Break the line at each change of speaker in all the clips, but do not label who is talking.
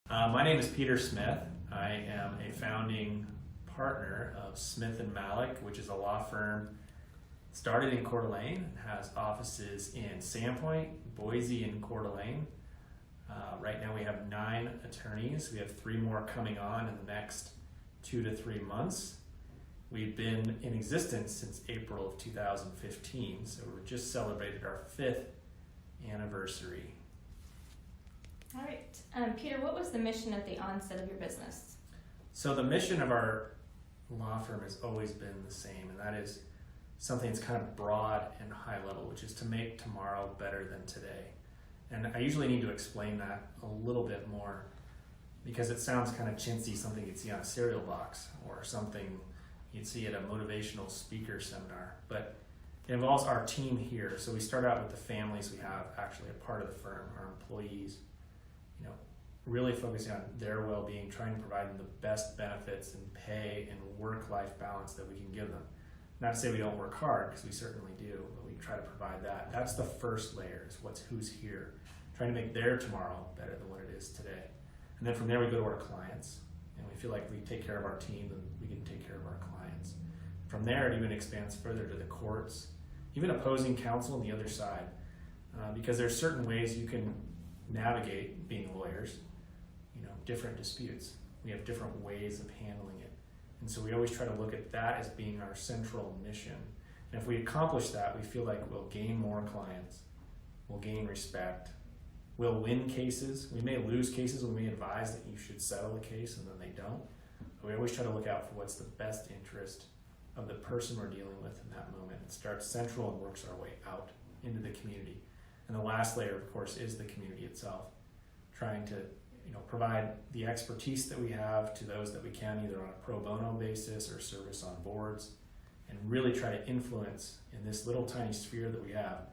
My name is Peter Smith. I am a founding partner of Smith Malek, which is a law firm started in Coeur d'Alene, has offices in Sandpoint, Boise, and Coeur d'Alene. Right now we have 9 attorneys. We have 3 more coming on in the next 2 to 3 months. We've been in existence since April of 2015, so we just celebrated our 5th anniversary.
All right. Peter, what was the mission at the onset of your business?
So the mission of our law firm has always been the same, and that is something that's kind of broad and high level, which is to make tomorrow better than today. And I usually need to explain that a little bit more because it sounds kind of chintzy, something you'd see on a cereal box or something you'd see at a motivational speaker seminar. But it involves our team here. So we start out with the families we have actually a part of the firm, our employees, really focusing on their well-being, trying to provide them the best benefits and pay and work-life balance that we can give them. Not to say we don't work hard, because we certainly do, but we try to provide that. That's the first layer, is who's here. Trying to make their tomorrow better than what it is today. And then from there we go to our clients, and we feel like we take care of our team, then we can take care of our clients. From there it even expands further to the courts, even opposing counsel on the other side, because there's certain ways you can navigate being lawyers, different disputes. We have different ways of handling it. And so we always try to look at that as being our central mission. And if we accomplish that, we feel like we'll gain more clients, we'll gain respect, we'll win cases. We may lose cases, we may advise that you should settle the case and then they don't. But we always try to look out for what's the best interest of the person we're dealing with in that moment. It starts central and works our way out into the community. And the last layer, of course, is the community itself, trying to provide the expertise that we have to those that we can, either on a pro bono basis or service on boards, and really try to influence in this little tiny sphere that we have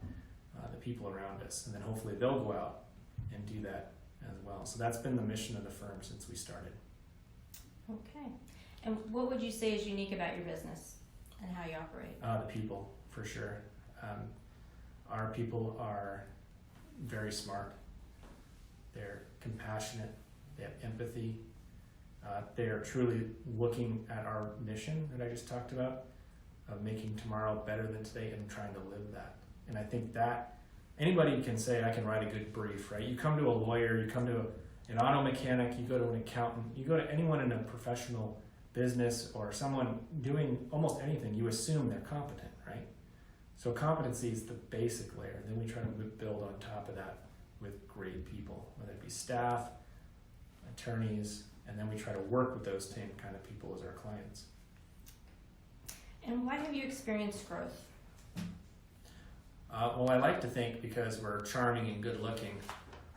the people around us. And then hopefully they'll go out and do that as well. So that's been the mission of the firm since we started.
Okay. And what would you say is unique about your business and how you operate?
The people, for sure. Our people are very smart. They're compassionate, they have empathy, they are truly looking at our mission that I just talked about, of making tomorrow better than today and trying to live that. And I think that anybody can say, I can write a good brief, right? You come to a lawyer, you come to an auto mechanic, you go to an accountant, you go to anyone in a professional business or someone doing almost anything, you assume they're competent, right? So competency is the basic layer, and then we try to build on top of that with great people, whether it be staff, attorneys, and then we try to work with those same kind of people as our clients.
And why have you experienced growth?
Well, I like to think because we're charming and good looking,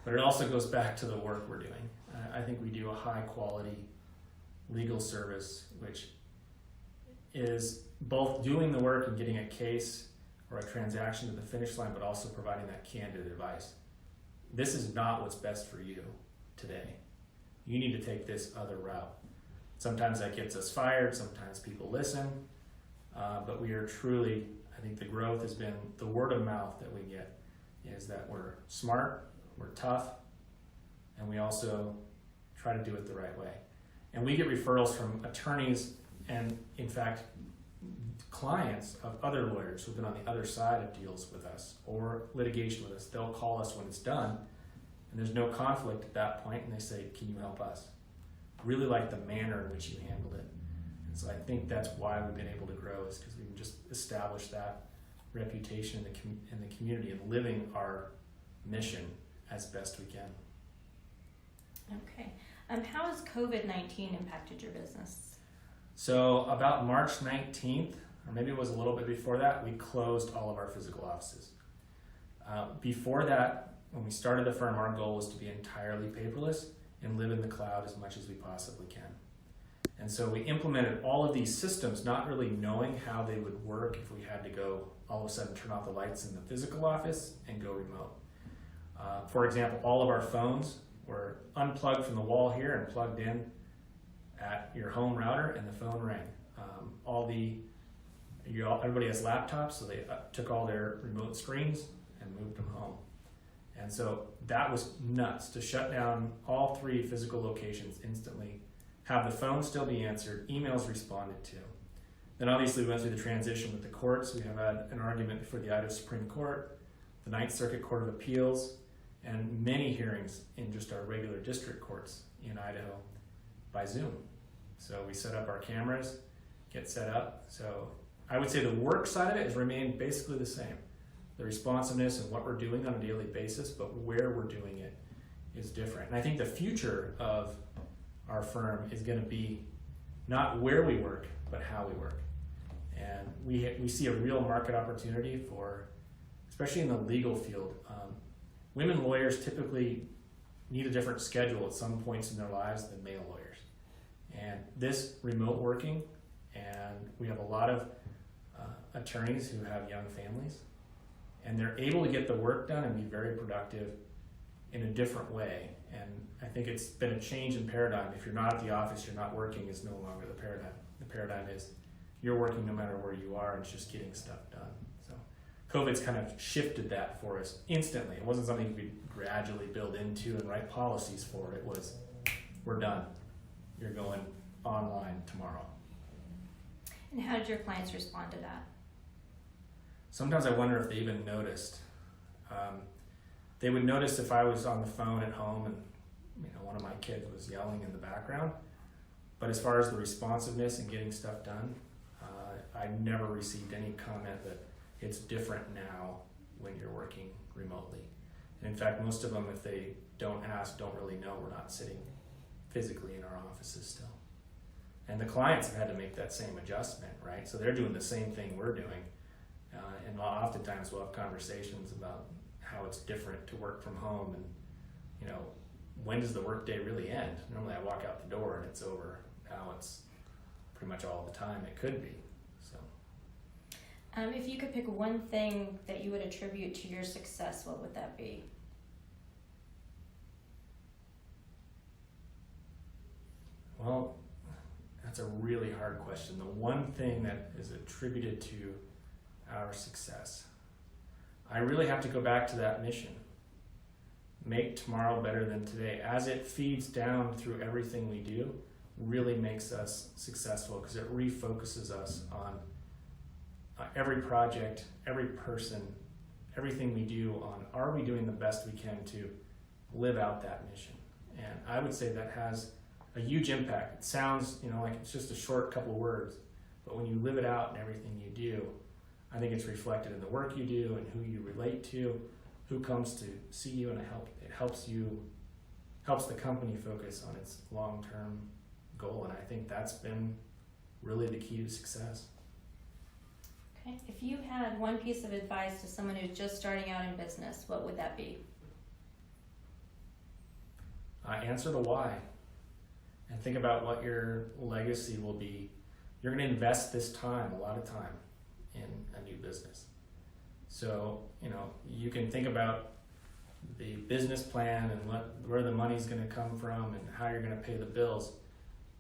but it also goes back to the work we're doing. I think we do a high quality legal service, which is both doing the work and getting a case or a transaction to the finish line, but also providing that candid advice. This is not what's best for you today. You need to take this other route. Sometimes that gets us fired, sometimes people listen, but we are truly, I think the growth has been the word of mouth that we get is that we're smart, we're tough, and we also try to do it the right way. And we get referrals from attorneys and, in fact, clients of other lawyers who've been on the other side of deals with us or litigation with us. They'll call us when it's done and there's no conflict at that point, and they say, can you help us? Really like the manner in which you handled it. And so I think that's why we've been able to grow, is because we've just established that reputation in the community and living our mission as best we can.
Okay. How has COVID-19 impacted your business?
So about March 19th, or maybe it was a little bit before that, we closed all of our physical offices. Before that, when we started the firm, our goal was to be entirely paperless and live in the cloud as much as we possibly can. And so we implemented all of these systems, not really knowing how they would work if we had to go all of a sudden turn off the lights in the physical office and go remote. For example, all of our phones were unplugged from the wall here and plugged in at your home router, and the phone rang. Everybody has laptops, so they took all their remote screens and moved them home. And And so that was nuts to shut down all 3 physical locations instantly, have the phone still be answered, emails responded to. Then obviously we went through the transition with the courts. We have had an argument before the Idaho Supreme Court, the Ninth Circuit Court of Appeals, and many hearings in just our regular district courts in Idaho by Zoom. So we set up our cameras, get set up. So I would say the work side of it has remained basically the same. The responsiveness and what we're doing on a daily basis, but where we're doing it is different. And I think the future of our firm is going to be not where we work, but how we work. And we see a real market opportunity for, especially in the legal field. Women lawyers typically need a different schedule at some points in their lives than male lawyers. And this remote working, and we have a lot of attorneys who have young families, and they're able to get the work done and be very productive in a different way. And I think it's been a change in paradigm. If you're not at the office, you're not working is no longer the paradigm. The paradigm is you're working no matter where you are, and it's just getting stuff done. So COVID's kind of shifted that for us instantly. It wasn't something we gradually build into and write policies for. It was, we're done. You're going online tomorrow.
And how did your clients respond to that?
Sometimes I wonder if they even noticed. They would notice if I was on the phone at home and one of my kids was yelling in the background. But as far as the responsiveness and getting stuff done, I never received any comment that it's different now when you're working remotely. And in fact, most of them, if they don't ask, don't really know we're not sitting physically in our offices still. And the clients have had to make that same adjustment, right? So they're doing the same thing we're doing. And oftentimes we'll have conversations about how it's different to work from home and, when does the workday really end? Normally I walk out the door and it's over. Now it's pretty much all the time it could be. So,
if you could pick one thing that you would attribute to your success, what would that be?
Well, that's a really hard question. The one thing that is attributed to our success, I really have to go back to that mission. Make tomorrow better than today. As it feeds down through everything we do, really makes us successful because it refocuses us on every project, every person, everything we do on, are we doing the best we can to live out that mission? And I would say that has a huge impact. It sounds, like it's just a short couple of words, but when you live it out in everything you do, I think it's reflected in the work you do and who you relate to, who comes to see you, and it helps the company focus on its long-term goal. And I think that's been really the key to success.
Okay. If you had one piece of advice to someone who's just starting out in business, what would that be?
Answer the why. And think about what your legacy will be. You're going to invest this time, a lot of time, in a new business. So, you can think about the business plan and where the money's going to come from and how you're going to pay the bills.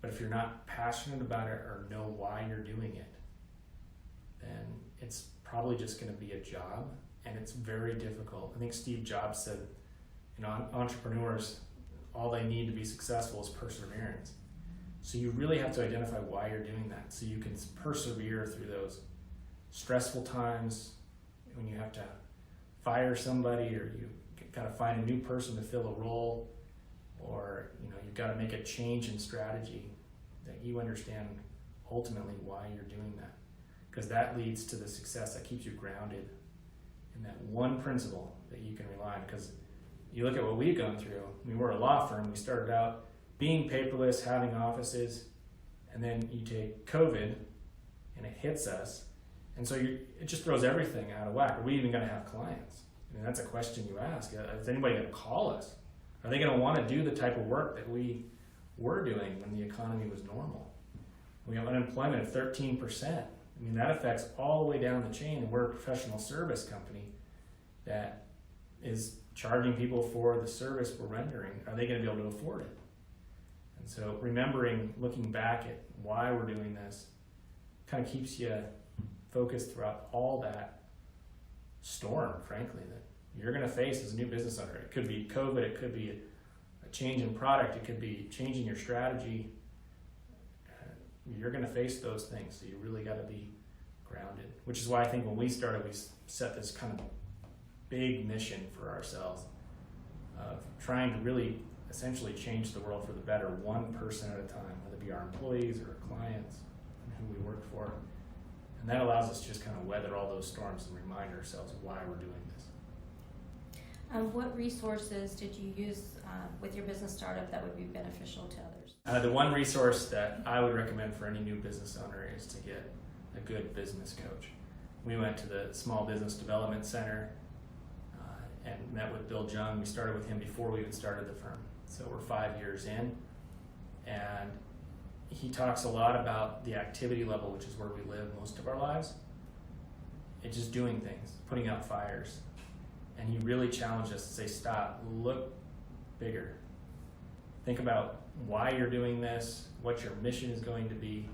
But if you're not passionate about it or know why you're doing it, then it's probably just going to be a job, and it's very difficult. I think Steve Jobs said, entrepreneurs, all they need to be successful is perseverance. So you really have to identify why you're doing that so you can persevere through those stressful times when you have to fire somebody, or you got to find a new person to fill a role, or you've got to make a change in strategy, that you understand ultimately why you're doing that, because that leads to the success that keeps you grounded in that one principle that you can rely on. Because you look at what we've gone through. We're a law firm. We started out being paperless, having offices, and then you take COVID and it hits us, and so it just throws everything out of whack. Are we even going to have clients? That's a question you ask. Is anybody going to call us? Are they going to want to do the type of work that we were doing when the economy was normal? We have unemployment of 13%. That affects all the way down the chain, and we're a professional service company that is charging people for the service we're rendering. Are they going to be able to afford it? And so looking back at why we're doing this, kind of keeps you focused throughout all that storm, frankly, that you're going to face as a new business owner. It could be COVID, it could be a change in product, it could be changing your strategy. You're going to face those things, so you really got to be grounded, which is why I think when we started, we set this kind of big mission for ourselves of trying to really essentially change the world for the better, one person at a time, whether it be our employees or our clients and who we work for. And that allows us to just kind of weather all those storms and remind ourselves why we're doing this.
What resources did you use with your business startup that would be beneficial to others?
The one resource that I would recommend for any new business owner is to get a good business coach. We went to the Small Business Development Center and met with Bill Jung. We started with him before we even started the firm. So we're 5 years in, and he talks a lot about the activity level, which is where we live most of our lives. It's just doing things, putting out fires. And he really challenged us to say, stop, look bigger. Think about why you're doing this, what your mission is going to be.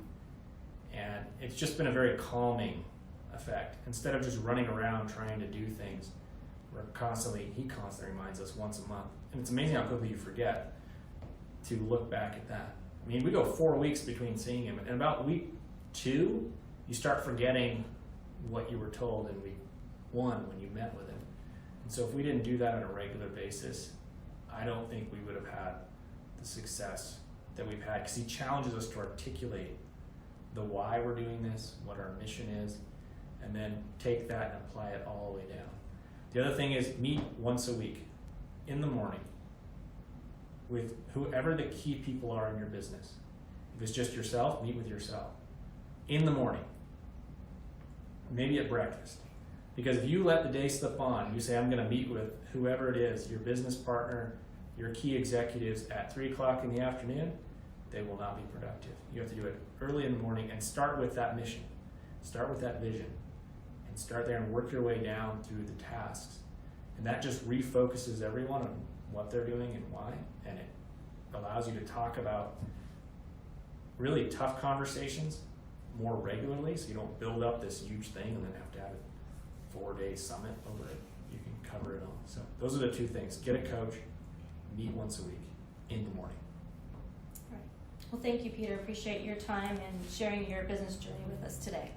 And it's just been a very calming effect. Instead of just running around trying to do things, he constantly reminds us once a month. And it's amazing how quickly you forget to look back at that. I mean, we go 4 weeks between seeing him, and about week 2, you start forgetting what you were told in week 1 when you met with him. And so if we didn't do that on a regular basis, I don't think we would have had the success that we've had, because he challenges us to articulate the why we're doing this, what our mission is, and then take that and apply it all the way down. The other thing is meet once a week in the morning with whoever the key people are in your business. If it's just yourself, meet with yourself in the morning, maybe at breakfast. Because if you let the day slip on, you say, I'm going to meet with whoever it is, your business partner, your key executives at 3 o'clock in the afternoon, they will not be productive. You have to do it early in the morning and start with that mission, start with that vision, and start there and work your way down through the tasks. And that just refocuses everyone on what they're doing and why, and it allows you to talk about really tough conversations more regularly, so you don't build up this huge thing and then have to have a 4-day summit over it. You can cover it all. So those are the 2 things. Get a coach, meet once a week in the morning.
All right. Well, thank you, Peter. Appreciate your time and sharing your business journey with us today.